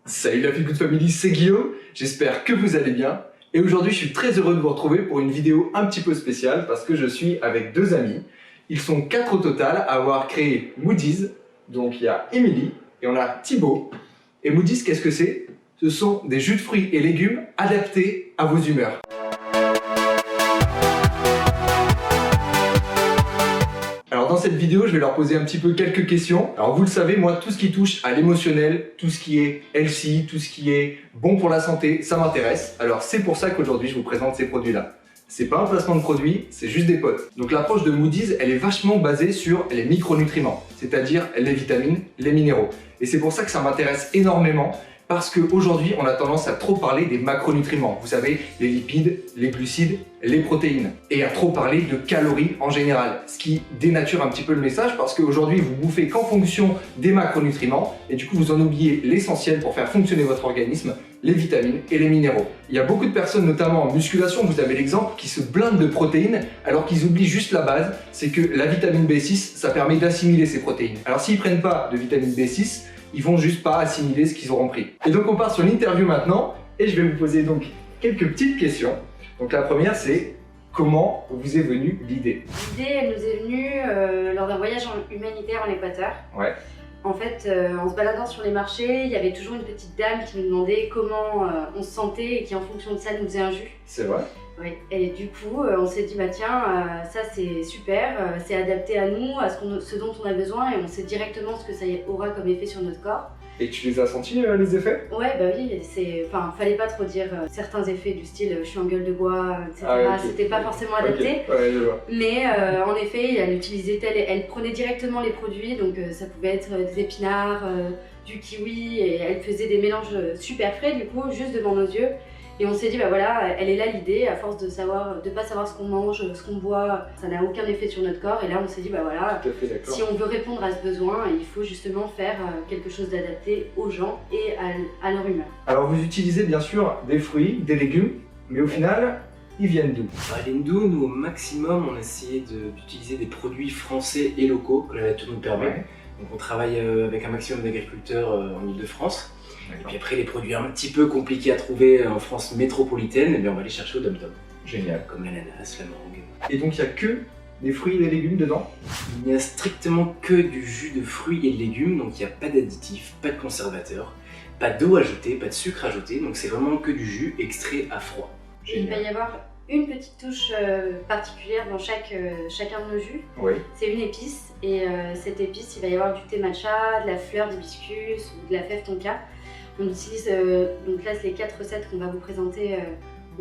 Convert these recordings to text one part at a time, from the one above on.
Salut la Feel Good Family, c'est Guillaume, j'espère que vous allez bien. Et aujourd'hui je suis très heureux de vous retrouver pour une vidéo un petit peu spéciale parce que je suis avec deux amis. Ils sont 4 au total à avoir créé Moody's. Donc il y a Émilie et on a Thibaut. Et Moody's, qu'est-ce que c'est? Ce sont des jus de fruits et légumes adaptés à vos humeurs. Alors dans cette vidéo, je vais leur poser un petit peu quelques questions. Alors vous le savez, moi, tout ce qui touche à l'émotionnel, tout ce qui est healthy, tout ce qui est bon pour la santé, ça m'intéresse. Alors c'est pour ça qu'aujourd'hui, je vous présente ces produits-là. C'est pas un placement de produit, c'est juste des potes. Donc l'approche de Moody's, elle est vachement basée sur les micronutriments, c'est-à-dire les vitamines, les minéraux. Et c'est pour ça que ça m'intéresse énormément. Parce qu'aujourd'hui, on a tendance à trop parler des macronutriments. Vous savez, les lipides, les glucides, les protéines. Et à trop parler de calories en général. Ce qui dénature un petit peu le message parce qu'aujourd'hui, vous bouffez qu'en fonction des macronutriments. Et du coup, vous en oubliez l'essentiel pour faire fonctionner votre organisme, les vitamines et les minéraux. Il y a beaucoup de personnes, notamment en musculation, vous avez l'exemple, qui se blindent de protéines alors qu'ils oublient juste la base. C'est que la vitamine B6, ça permet d'assimiler ces protéines. Alors s'ils ne prennent pas de vitamine B6, ils vont juste pas assimiler ce qu'ils auront pris. Et donc on part sur l'interview maintenant et je vais vous poser donc quelques petites questions. Donc la première c'est comment vous est venue l'idée? L'idée elle nous est venue lors d'un voyage humanitaire en Équateur. Ouais. En fait, en se baladant sur les marchés, il y avait toujours une petite dame qui nous demandait comment on se sentait et qui en fonction de ça nous faisait un jus. C'est vrai. Oui. Et du coup, on s'est dit bah tiens, ça c'est super, c'est adapté à nous, à ce dont on a besoin et on sait directement ce que ça aura comme effet sur notre corps. Et tu les as sentis les effets? Ouais, bah oui, fallait pas trop dire certains effets du style je suis en gueule de bois, etc. Ah, okay. C'était pas forcément adapté. Okay. Ouais, je vois. Mais en effet, elle prenait directement les produits, donc ça pouvait être des épinards, du kiwi, et elle faisait des mélanges super frais du coup, juste devant nos yeux. Et on s'est dit, bah voilà, elle est là l'idée, à force de pas savoir ce qu'on mange, ce qu'on boit, ça n'a aucun effet sur notre corps. Et là, on s'est dit, bah voilà, si on veut répondre à ce besoin, il faut justement faire quelque chose d'adapté aux gens et à leur humeur. Alors vous utilisez bien sûr des fruits, des légumes, mais au final, ils viennent d'où? Ils viennent d'où? Nous, au maximum, on a essayé d'utiliser des produits français et locaux que la nature nous permet. Ouais. Donc on travaille avec un maximum d'agriculteurs en Ile-de-France. Et puis après, les produits un petit peu compliqués à trouver en France métropolitaine, eh bien on va les chercher au Dom-Tom. Génial. Comme l'ananas, la mangue. Et donc il n'y a que des fruits et des légumes dedans? Il n'y a strictement que du jus de fruits et de légumes, donc il n'y a pas d'additifs, pas de conservateurs, pas d'eau ajoutée, pas de sucre ajouté, donc c'est vraiment que du jus extrait à froid. Et il va y avoir une petite touche particulière dans chacun de nos jus. Oui. C'est une épice, et cette épice, il va y avoir du thé matcha, de la fleur d'hibiscus ou de la fève tonka. On utilise, donc là c'est les 4 recettes qu'on va vous présenter,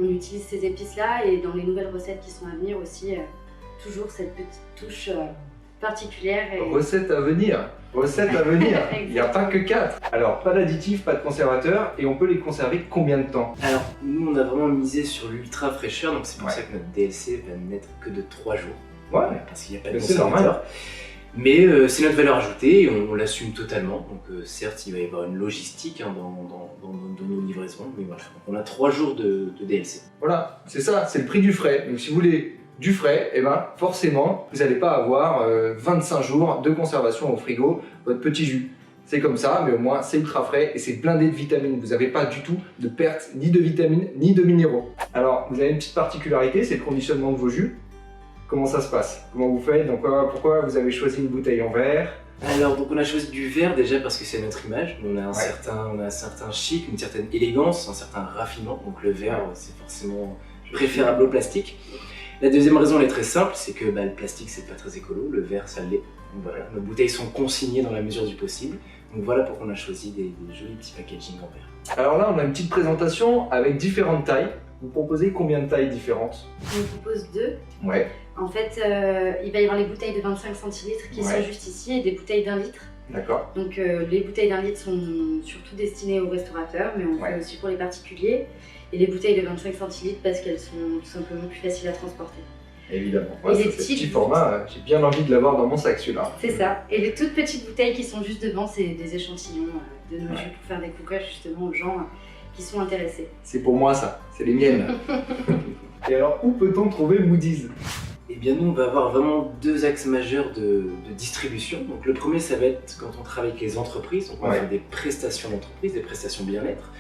on utilise ces épices là et dans les nouvelles recettes qui sont à venir aussi, toujours cette petite touche particulière. Recettes à venir, recettes à venir, il n'y a pas que 4. Alors pas d'additifs, pas de conservateurs et on peut les conserver combien de temps? Alors nous on a vraiment misé sur l'ultra fraîcheur, donc c'est pour ça que notre DLC va n'être que de 3 jours. Ouais. Parce qu'il n'y a pas de conservateur. Mais c'est notre valeur ajoutée et on l'assume totalement. Donc certes, il va y avoir une logistique dans nos livraisons, mais voilà. Donc, on a 3 jours de DLC. Voilà, c'est ça, c'est le prix du frais. Donc si vous voulez du frais, eh ben, forcément, vous n'allez pas avoir 25 jours de conservation au frigo, votre petit jus. C'est comme ça, mais au moins c'est ultra frais et c'est blindé de vitamines. Vous n'avez pas du tout de perte ni de vitamines ni de minéraux. Alors, vous avez une petite particularité, c'est le conditionnement de vos jus. Comment ça se passe? Comment vous faites? Donc, pourquoi vous avez choisi une bouteille en verre? Alors, donc on a choisi du verre déjà parce que c'est notre image. On a un certain chic, une certaine élégance, un certain raffinement. Donc le verre, c'est forcément préférable au plastique. La deuxième raison, elle est très simple, c'est que le plastique, c'est pas très écolo. Le verre, ça l'est. Donc voilà, nos bouteilles sont consignées dans la mesure du possible. Donc voilà pourquoi on a choisi des jolis petits packaging en verre. Alors là, on a une petite présentation avec différentes tailles. Vous proposez combien de tailles différentes? On propose 2. Ouais. En fait, il va y avoir les bouteilles de 25 centilitres qui sont juste ici et des bouteilles d'1 litre. D'accord. Donc les bouteilles d'1 litre sont surtout destinées aux restaurateurs, mais on fait aussi pour les particuliers. Et les bouteilles de 25 centilitres parce qu'elles sont tout simplement plus faciles à transporter. Évidemment. Et les petit format, j'ai bien envie de l'avoir dans mon sac celui-là. C'est ça. Et les toutes petites bouteilles qui sont juste devant, c'est des échantillons de nos jus pour faire découvrir justement aux gens qui sont intéressés. C'est pour moi ça, c'est les miennes. Et alors, où peut-on trouver Moody's? Eh bien nous on va avoir vraiment deux axes majeurs de distribution. Donc le premier ça va être quand on travaille avec les entreprises, donc on va faire des prestations d'entreprise, des prestations bien-être,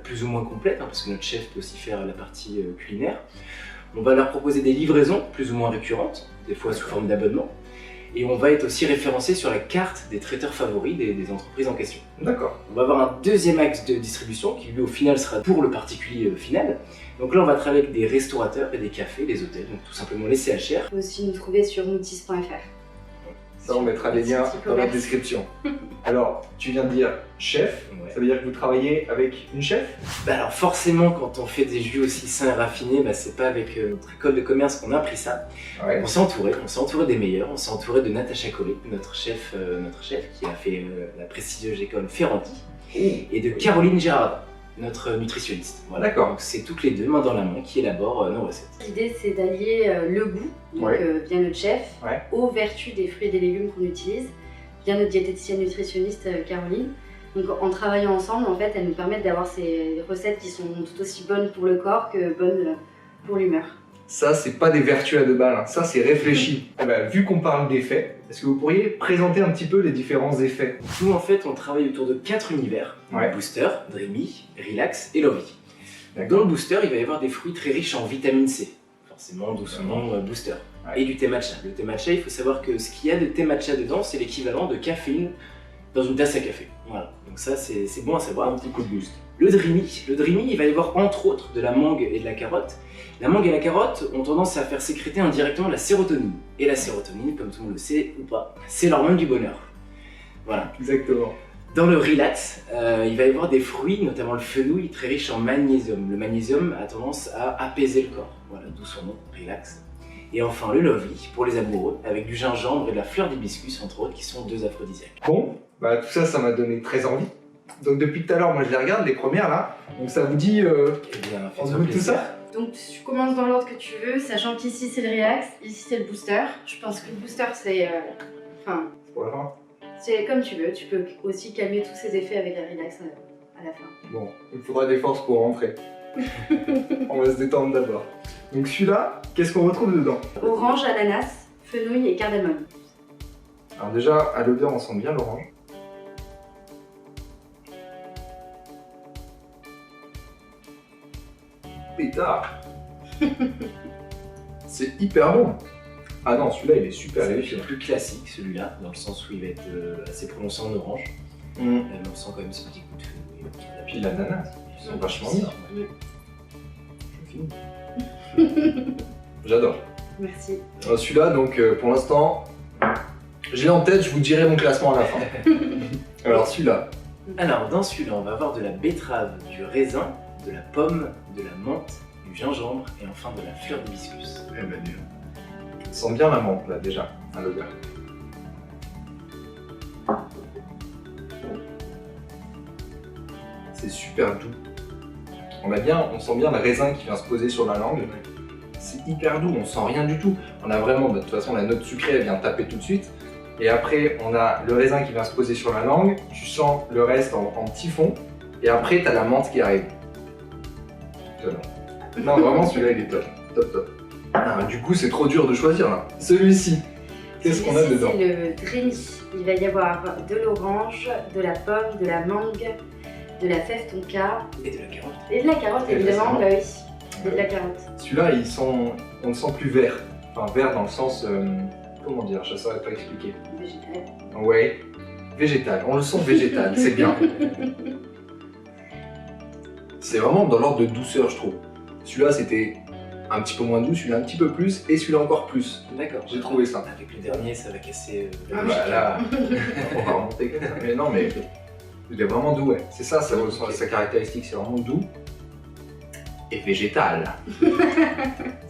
plus ou moins complètes, hein, parce que notre chef peut aussi faire la partie culinaire. On va leur proposer des livraisons plus ou moins récurrentes, des fois sous forme d'abonnement. Et on va être aussi référencé sur la carte des traiteurs favoris des entreprises en question. D'accord. On va avoir un deuxième axe de distribution qui lui au final sera pour le particulier final. Donc là on va travailler avec des restaurateurs et des cafés, des hôtels, donc tout simplement les CHR. On peut aussi nous trouver sur moutis.fr. Ça, on mettra les liens dans la description. Alors, tu viens de dire chef, ça veut dire que vous travaillez avec une chef? Bah alors forcément, quand on fait des jus aussi sains et raffinés, bah c'est pas avec notre école de commerce qu'on a appris ça. On s'est entouré des meilleurs, on s'est entouré de Natacha Collet, notre chef qui a fait la prestigieuse école Ferranti, et de Caroline Gérard, notre nutritionniste. Voilà. D'accord. Donc c'est toutes les deux, main dans la main, qui élaborent nos recettes. L'idée c'est d'allier le goût, donc via notre chef, aux vertus des fruits et des légumes qu'on utilise, via notre diététicienne nutritionniste Caroline. Donc en travaillant ensemble, en fait, elles nous permettent d'avoir ces recettes qui sont tout aussi bonnes pour le corps que bonnes pour l'humeur. Ça, c'est pas des vertus à deux balles, hein. Ça, c'est réfléchi. Eh ben, vu qu'on parle d'effets, est-ce que vous pourriez présenter un petit peu les différents effets? Nous, en fait, on travaille autour de 4 univers. Booster, Dreamy, Relax et Lovely. Dans le booster, il va y avoir des fruits très riches en vitamine C. Forcément, d'où son nom booster. Et du thé matcha. Le thé matcha, il faut savoir que ce qu'il y a de thé matcha dedans, c'est l'équivalent de caféine dans une tasse à café. Voilà. Donc ça, c'est bon à savoir. Un petit coup de boost. Le Dreamy, il va y avoir entre autres de la mangue et de la carotte. La mangue et la carotte ont tendance à faire sécréter indirectement la sérotonine. Et la sérotonine, comme tout le monde le sait ou pas, c'est l'hormone du bonheur. Voilà. Exactement. Dans le Relax, il va y avoir des fruits, notamment le fenouil, très riche en magnésium. Le magnésium a tendance à apaiser le corps. Voilà, d'où son nom, Relax. Et enfin le Lovely, pour les amoureux, avec du gingembre et de la fleur d'hibiscus, entre autres, qui sont deux aphrodisiaques. Bon, bah tout ça, ça m'a donné très envie. Donc depuis tout à l'heure, moi je les regarde, les premières là. Donc ça vous dit, Eh bien, on se goûte tout ça? Donc tu commences dans l'ordre que tu veux, sachant qu'ici c'est le Relax, ici c'est le Booster. Je pense que le Booster c'est... Enfin, c'est pour la fin. C'est comme tu veux, tu peux aussi calmer tous ces effets avec la Relax à la fin. Bon, il me faudra des forces pour rentrer. On va se détendre d'abord. Donc celui-là, qu'est-ce qu'on retrouve dedans? Orange, ananas, fenouil et cardamome. Alors déjà, à l'odeur, on sent bien l'orange. Pétard. C'est hyper bon. Ah non, celui-là, il est super C'est plus classique, celui-là, dans le sens où il va être assez prononcé en orange. Là, on sent quand même ce petit goût de fenouil. Et puis l'ananas, ils sont vachement bien. Je filme. J'adore. Merci. Celui-là, donc pour l'instant, je l'ai en tête, je vous dirai mon classement à la fin. Alors celui-là. Alors dans celui-là, on va avoir de la betterave, du raisin, de la pomme, de la menthe, du gingembre et enfin de la fleur d'hibiscus. Eh ben, on sent bien la menthe là déjà, à l'odeur. C'est super doux. On sent bien le raisin qui vient se poser sur la langue. C'est hyper doux, on sent rien du tout. On a vraiment, de toute façon, la note sucrée, elle vient taper tout de suite. Et après, on a le raisin qui vient se poser sur la langue. Tu sens le reste en petit fond. Et après, tu as la menthe qui arrive. Non, vraiment, celui-là, il est top. Top, top. Ah, du coup, c'est trop dur de choisir, là. Celui-ci, qu'est-ce qu'on a dedans? C'est le Dreamy. Il va y avoir de l'orange, de la pomme, de la mangue, de la fève tonka. Et de la carotte. Et de la carotte, évidemment, bah oui. Et de la carotte. Celui-là, on le sent plus vert. Enfin, vert dans le sens... comment dire? Je ne saurais pas expliquer. Végétal. Ouais, végétal. On le sent végétal, c'est bien. C'est vraiment dans l'ordre de douceur, je trouve. Celui-là, c'était un petit peu moins doux, celui-là un petit peu plus, et celui-là encore plus. D'accord. J'ai trouvé ça. Avec le dernier, ça va casser la Ah logique. bah là, on va remonter comme ça. Mais non, mais il est vraiment doux, ouais. C'est ça, sa caractéristique, c'est vraiment doux. Et végétal.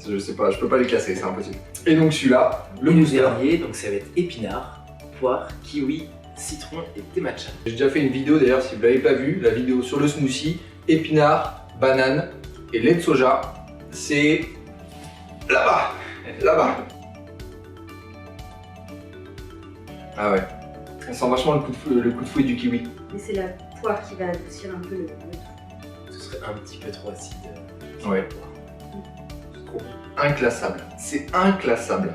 Je sais pas, je peux pas les classer, c'est impossible. Et donc celui-là, le booster. dernier, donc ça va être épinard, poire, kiwi, citron et thé matcha. J'ai déjà fait une vidéo d'ailleurs, si vous l'avez pas vue, la vidéo sur le smoothie, épinard, banane et lait de soja. C'est là-bas, là-bas. Ah ouais, on sent vachement le coup de fouet du kiwi. Et c'est la poire qui va adoucir un peu le tout. Ce serait un petit peu trop acide. Ouais. trop inclassable. C'est inclassable.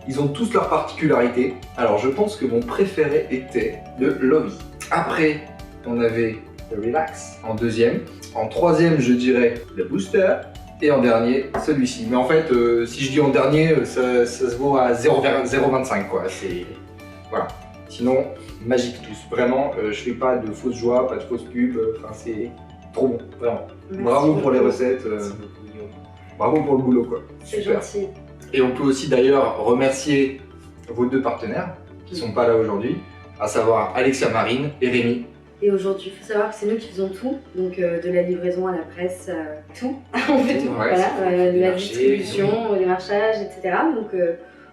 Ils ont tous leurs particularités. Alors je pense que mon préféré était le Lovey. Après, on avait le Relax en deuxième. En troisième, je dirais le Booster. Et en dernier, celui-ci. Mais en fait, si je dis en dernier, ça se vaut à 0,25 quoi. C'est... Voilà. Sinon, magique tous. Vraiment, je fais pas de fausse joie, pas de fausse pub. Enfin, c'est trop bon, vraiment. Merci Bravo beaucoup. pour les recettes. Merci beaucoup, Guillaume. Bravo pour le boulot quoi. C'est Super. gentil. Et on peut aussi d'ailleurs remercier vos deux partenaires qui sont pas là aujourd'hui, à savoir Alexia Marine et Rémi. Et aujourd'hui, il faut savoir que c'est nous qui faisons tout, donc de la livraison à la presse, tout. On fait tout, Ouais, voilà, de la marché, distribution, au démarchage, etc. Donc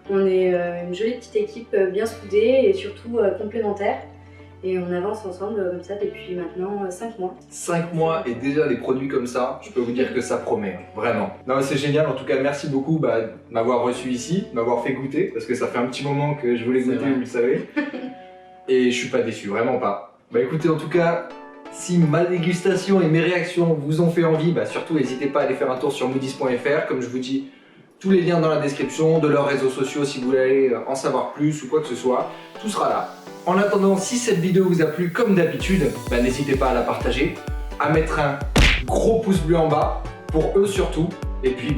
on est une jolie petite équipe bien soudée et surtout complémentaire. Et on avance ensemble comme ça depuis maintenant 5 mois. 5 mois et déjà des produits comme ça, je peux vous dire que ça promet, vraiment. Non mais c'est génial, en tout cas merci beaucoup de m'avoir reçu ici, de m'avoir fait goûter, parce que ça fait un petit moment que je voulais C'est goûter, vrai. vous le savez. Et je suis pas déçu, vraiment pas. Bah écoutez, en tout cas, si ma dégustation et mes réactions vous ont fait envie, surtout n'hésitez pas à aller faire un tour sur moodys.fr, comme je vous dis, tous les liens dans la description, de leurs réseaux sociaux si vous voulez en savoir plus ou quoi que ce soit, tout sera là. En attendant, si cette vidéo vous a plu comme d'habitude, n'hésitez pas à la partager, à mettre un gros pouce bleu en bas, pour eux surtout, et puis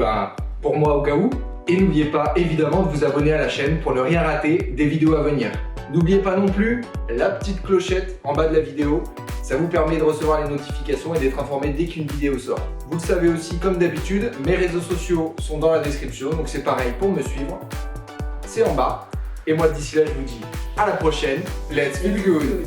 pour moi au cas où. Et n'oubliez pas évidemment de vous abonner à la chaîne pour ne rien rater des vidéos à venir. N'oubliez pas non plus la petite clochette en bas de la vidéo, ça vous permet de recevoir les notifications et d'être informé dès qu'une vidéo sort. Vous le savez aussi, comme d'habitude, mes réseaux sociaux sont dans la description, donc c'est pareil pour me suivre, c'est en bas. Et moi d'ici là je vous dis à la prochaine, let's feel good!